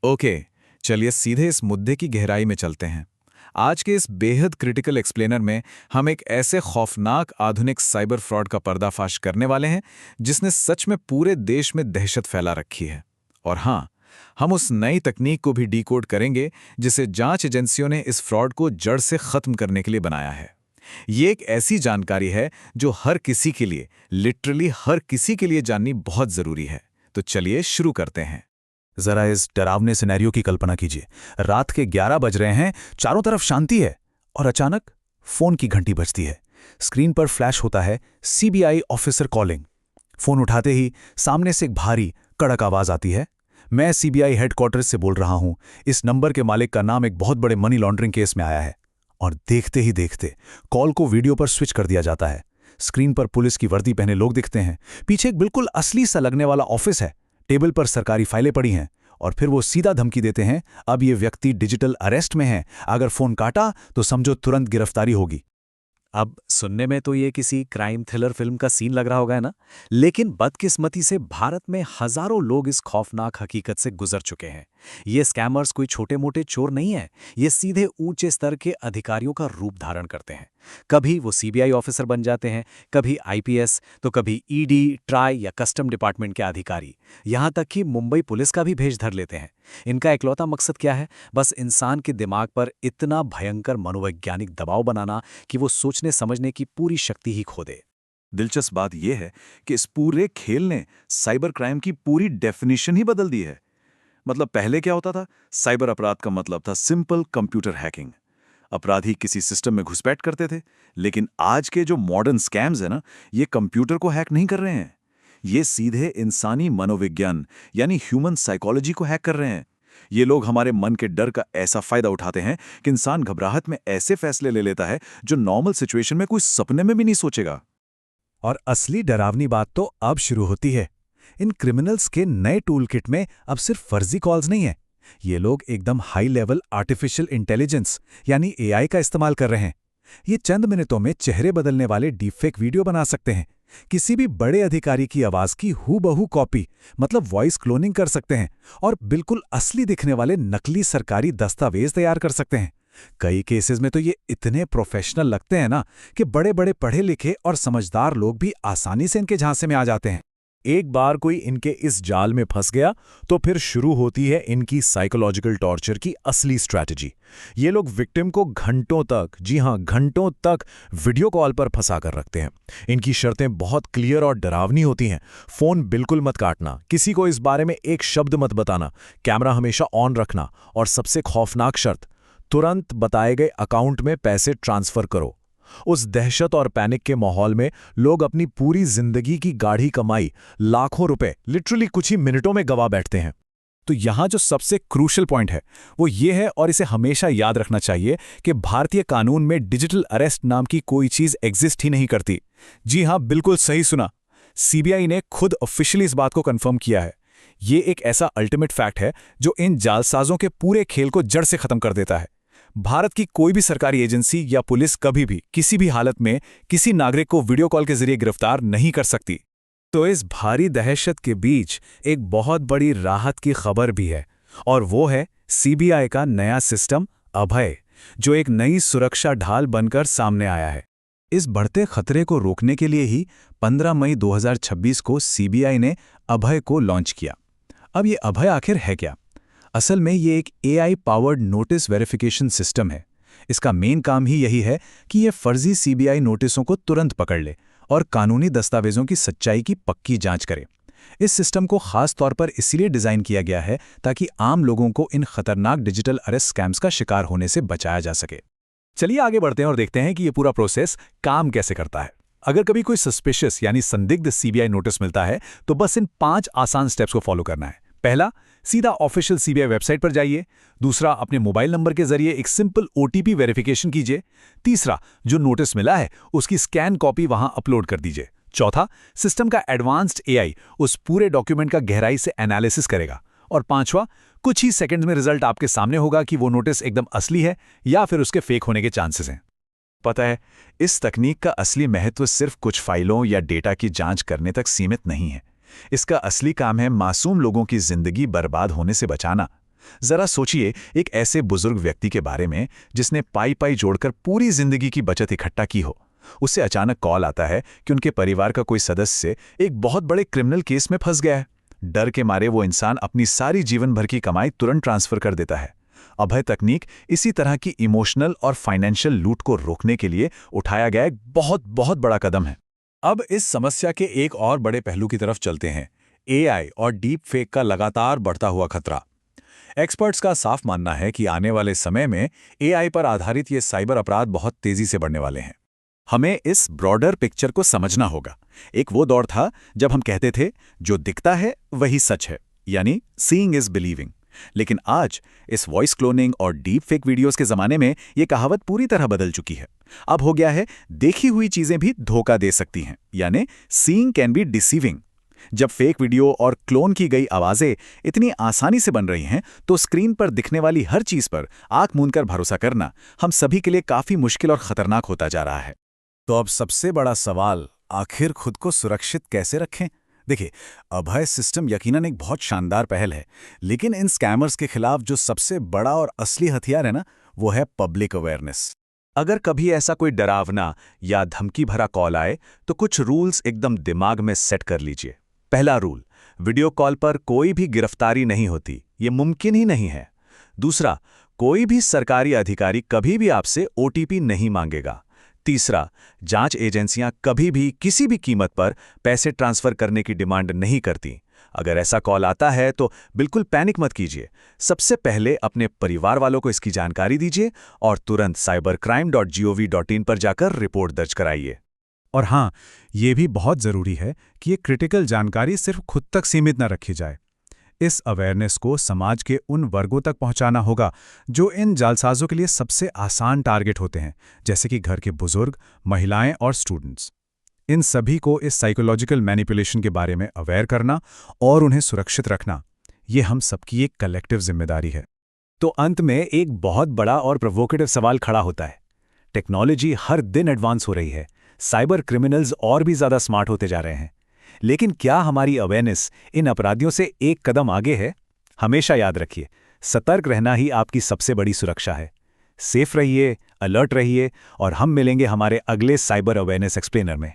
Okay, चलिए सीधे इस मुद्दे की गहराई में चलते हैं। आज के इस बेहद क्रिटिकल एक्सप्लेनर में हम एक ऐसे खौफनाक आधुनिक साइबर फ्रॉड का पर्दाफाश करने वाले हैं जिसने सच में पूरे देश में दहशत फैला रखी है। और हाँ, हम उस नई तकनीक को भी डिकोड करेंगे जिसे जांच एजेंसियों ने इस फ्रॉड को जड़ से खत्म करने के लिए बनाया है। ये एक ऐसी जानकारी है जो हर किसी के लिए, लिटरली हर किसी के लिए जाननी बहुत जरूरी है। तो चलिए शुरू करते हैं। जरा इस डरावने सिनेरियो की कल्पना कीजिए। रात के 11 बज रहे हैं, चारों तरफ शांति है और अचानक फोन की घंटी बजती है। स्क्रीन पर फ्लैश होता है सीबीआई ऑफिसर कॉलिंग। फोन उठाते ही सामने से एक भारी कड़क आवाज आती है। मैं सीबीआई हेडक्वार्टर से बोल रहा हूं। इस नंबर के मालिक का नाम एक बहुत बड़े मनी लॉन्ड्रिंग केस में आया है। और देखते ही देखते कॉल को वीडियो पर स्विच कर दिया जाता है। स्क्रीन पर पुलिस की वर्दी पहने लोग दिखते हैं। पीछे एक बिल्कुल असली सा लगने वाला ऑफिस है। टेबल पर सरकारी फाइलें पड़ी हैं और फिर वो सीधा धमकी देते हैं, अब ये व्यक्ति डिजिटल अरेस्ट में है, अगर फोन काटा तो समझो तुरंत गिरफ्तारी होगी। अब सुनने में तो ये किसी क्राइम थ्रिलर फिल्म का सीन लग रहा होगा, है ना? लेकिन बदकिस्मती से भारत में हजारों लोग इस खौफनाक हकीकत से गुजर चुके हैं। ये स्कैमर्स कोई छोटे मोटे चोर नहीं हैं, ये सीधे ऊंचे स्तर के अधिकारियों का रूप धारण करते हैं। कभी वो सीबीआई ऑफिसर बन जाते हैं, कभी आईपीएस, तो कभी ईडी, ट्राई या कस्टम डिपार्टमेंट के अधिकारी। यहाँ तक कि मुंबई पुलिस का भी भेष धर लेते हैं। इनका इकलौता मकसद क्या है? बस इंसान के दिमाग पर इतना भयंकर मनोवैज्ञानिक दबाव बनाना कि वो सोचने समझने की पूरी शक्ति ही खो दे। दिलचस्प बात यह है कि इस पूरे खेल ने साइबर क्राइम की पूरी डेफिनेशन ही बदल दी है। मतलब पहले क्या होता था? साइबर अपराध का मतलब था सिंपल कंप्यूटर हैकिंग। अपराधी किसी सिस्टम में घुसपैठ करते थे। लेकिन आज के जो मॉडर्न स्कैम्स है ना, ये कंप्यूटर को हैक नहीं कर रहे हैं। ये सीधे इंसानी मनोविज्ञान यानी ह्यूमन साइकोलॉजी को हैक कर रहे हैं। ये लोग हमारे मन के डर का ऐसा फायदा उठाते हैं कि इंसान घबराहट में ऐसे फैसले ले लेता है जो नॉर्मल सिचुएशन में कोई सपने में भी नहीं सोचेगा। और असली डरावनी बात तो अब शुरू होती है। इन क्रिमिनल्स के नए टूल किट में अब सिर्फ फर्जी कॉल्स नहीं है। ये लोग एकदम हाई लेवल आर्टिफिशियल इंटेलिजेंस यानी एआई का इस्तेमाल कर रहे हैं। ये चंद मिनटों में चेहरे बदलने वाले डीपफेक वीडियो बना सकते हैं। किसी भी बड़े अधिकारी की आवाज की हूबहू कॉपी, मतलब वॉइस क्लोनिंग कर सकते हैं और बिल्कुल असली दिखने वाले नकली सरकारी दस्तावेज तैयार कर सकते हैं। कई केसेस में तो ये इतने प्रोफेशनल लगते हैं ना कि बड़े बड़े पढ़े लिखे और समझदार लोग भी आसानी से इनके झांसे में आ जाते हैं। एक बार कोई इनके इस जाल में फंस गया तो फिर शुरू होती है इनकी साइकोलॉजिकल टॉर्चर की असली स्ट्रैटेजी। ये लोग विक्टिम को घंटों तक, जी हां घंटों तक, वीडियो कॉल पर फंसा कर रखते हैं। इनकी शर्तें बहुत क्लियर और डरावनी होती हैं। फोन बिल्कुल मत काटना, किसी को इस बारे में एक शब्द मत बताना, कैमरा हमेशा ऑन रखना और सबसे खौफनाक शर्त, तुरंत बताए गए अकाउंट में पैसे ट्रांसफर करो। उस दहशत और पैनिक के माहौल में लोग अपनी पूरी जिंदगी की गाढ़ी कमाई, लाखों रुपए लिटरली कुछ ही मिनटों में गवा बैठते हैं। तो यहां जो सबसे क्रूशियल पॉइंट है वो ये है, और इसे हमेशा याद रखना चाहिए, कि भारतीय कानून में डिजिटल अरेस्ट नाम की कोई चीज एग्जिस्ट ही नहीं करती। जी हां, बिल्कुल सही सुना। सीबीआई ने खुद ऑफिशियली इस बात को कंफर्म किया है। ये एक ऐसा अल्टीमेट फैक्ट है जो इन जालसाजों के पूरे खेल को जड़ से खत्म कर देता है। भारत की कोई भी सरकारी एजेंसी या पुलिस कभी भी किसी भी हालत में किसी नागरिक को वीडियो कॉल के जरिए गिरफ्तार नहीं कर सकती। तो इस भारी दहशत के बीच एक बहुत बड़ी राहत की खबर भी है, और वो है सीबीआई का नया सिस्टम अभय, जो एक नई सुरक्षा ढाल बनकर सामने आया है। इस बढ़ते खतरे को रोकने के लिए ही 15 मई 2026 को सीबीआई ने अभय को लॉन्च किया। अब ये अभय आखिर है क्या? असल में ये एक AI powered notice verification system है। इसका मेन काम ही यही है कि ये फर्जी सीबीआई नोटिसों को तुरंत पकड़ ले और कानूनी दस्तावेजों की सच्चाई की पक्की जांच करे। इस सिस्टम को खास तौर पर इसलिए डिजाइन किया गया है ताकि आम लोगों को इन खतरनाक डिजिटल अरेस्ट स्कैम्स का शिकार होने से बचाया जा सके। चलिए आगे बढ़ते हैं और देखते हैं कि ये पूरा प्रोसेस काम कैसे करता है। अगर कभी कोई सस्पिशियस यानी संदिग्ध सीबीआई नोटिस मिलता है तो बस इन 5 आसान स्टेप्स को फॉलो करना है। पहला, सीधा ऑफिशियल सीबीआई वेबसाइट पर जाइए। दूसरा, अपने मोबाइल नंबर के जरिए एक सिंपल ओटीपी वेरिफिकेशन कीजिए। तीसरा, जो नोटिस मिला है उसकी स्कैन कॉपी वहां अपलोड कर दीजिए। चौथा, सिस्टम का एडवांस्ड एआई उस पूरे डॉक्यूमेंट का गहराई से एनालिसिस करेगा। और पांचवा, कुछ ही सेकंड्स में रिजल्ट आपके सामने होगा कि वो नोटिस एकदम असली है या फिर उसके फेक होने के चांसेस हैं। पता है, इस तकनीक का असली महत्व सिर्फ कुछ फाइलों या डेटा की जांच करने तक सीमित नहीं है। इसका असली काम है मासूम लोगों की जिंदगी बर्बाद होने से बचाना। जरा सोचिए एक ऐसे बुजुर्ग व्यक्ति के बारे में जिसने पाई पाई जोड़कर पूरी जिंदगी की बचत इकट्ठा की हो। उससे अचानक कॉल आता है कि उनके परिवार का कोई सदस्य एक बहुत बड़े क्रिमिनल केस में फंस गया है। डर के मारे वो इंसान अपनी सारी जीवन भर की कमाई तुरंत ट्रांसफर कर देता है। अभय तकनीक इसी तरह की इमोशनल और फाइनेंशियल लूट को रोकने के लिए उठाया गया एक बहुत बहुत बड़ा कदम है। अब इस समस्या के एक और बड़े पहलू की तरफ चलते हैं, एआई और डीप फेक का लगातार बढ़ता हुआ खतरा। एक्सपर्ट्स का साफ मानना है कि आने वाले समय में एआई पर आधारित ये साइबर अपराध बहुत तेजी से बढ़ने वाले हैं। हमें इस ब्रॉडर पिक्चर को समझना होगा। एक वो दौर था जब हम कहते थे जो दिखता है वही सच है, यानी सीइंग इज बिलीविंग। लेकिन आज इस वॉइस क्लोनिंग और डीप फेक वीडियोस के जमाने में ये कहावत पूरी तरह बदल चुकी है। अब हो गया है देखी हुई चीजें भी धोखा दे सकती हैं, यानी सीइंग कैन बी डिसीविंग। जब फेक वीडियो और क्लोन की गई आवाजें इतनी आसानी से बन रही हैं, तो स्क्रीन पर दिखने वाली हर चीज पर आंख मूंदकर भरोसा करना हम सभी के लिए काफी मुश्किल और खतरनाक होता जा रहा है। तो अब सबसे बड़ा सवाल, आखिर खुद को सुरक्षित कैसे रखें? देखिए, अभय सिस्टम यकीनन एक बहुत शानदार पहल है, लेकिन इन स्कैमर्स के खिलाफ जो सबसे बड़ा और असली हथियार है ना, वो है पब्लिक अवेयरनेस। अगर कभी ऐसा कोई डरावना या धमकी भरा कॉल आए, तो कुछ रूल्स एकदम दिमाग में सेट कर लीजिए। पहला रूल, वीडियो कॉल पर कोई भी गिरफ्तारी नहीं होती, ये मुमकिन ही नहीं है। दूसरा, कोई भी सरकारी अधिकारी कभी भी आपसे ओटीपी नहीं मांगेगा। तीसरा, जांच एजेंसियां कभी भी किसी भी कीमत पर पैसे ट्रांसफर करने की डिमांड नहीं करती। अगर ऐसा कॉल आता है तो बिल्कुल पैनिक मत कीजिए। सबसे पहले अपने परिवार वालों को इसकी जानकारी दीजिए और तुरंत cybercrime.gov.in पर जाकर रिपोर्ट दर्ज कराइए। और हाँ, ये भी बहुत ज़रूरी है कि ये क्रिटिकल जानकारी सिर्फ खुद तक सीमित न रखी जाए। इस अवेयरनेस को समाज के उन वर्गों तक पहुंचाना होगा जो इन जालसाजों के लिए सबसे आसान टारगेट होते हैं, जैसे कि घर के बुजुर्ग, महिलाएं और स्टूडेंट्स। इन सभी को इस साइकोलॉजिकल मैनिपुलेशन के बारे में अवेयर करना और उन्हें सुरक्षित रखना, ये हम सबकी एक कलेक्टिव जिम्मेदारी है। तो अंत में एक बहुत बड़ा और प्रोवोकेटिव सवाल खड़ा होता है। टेक्नोलॉजी हर दिन एडवांस हो रही है, साइबर क्रिमिनल्स और भी ज़्यादा स्मार्ट होते जा रहे हैं, लेकिन क्या हमारी अवेयरनेस इन अपराधियों से एक कदम आगे है? हमेशा याद रखिए, सतर्क रहना ही आपकी सबसे बड़ी सुरक्षा है। सेफ रहिए, अलर्ट रहिए और हम मिलेंगे हमारे अगले साइबर अवेयरनेस एक्सप्लेनर में।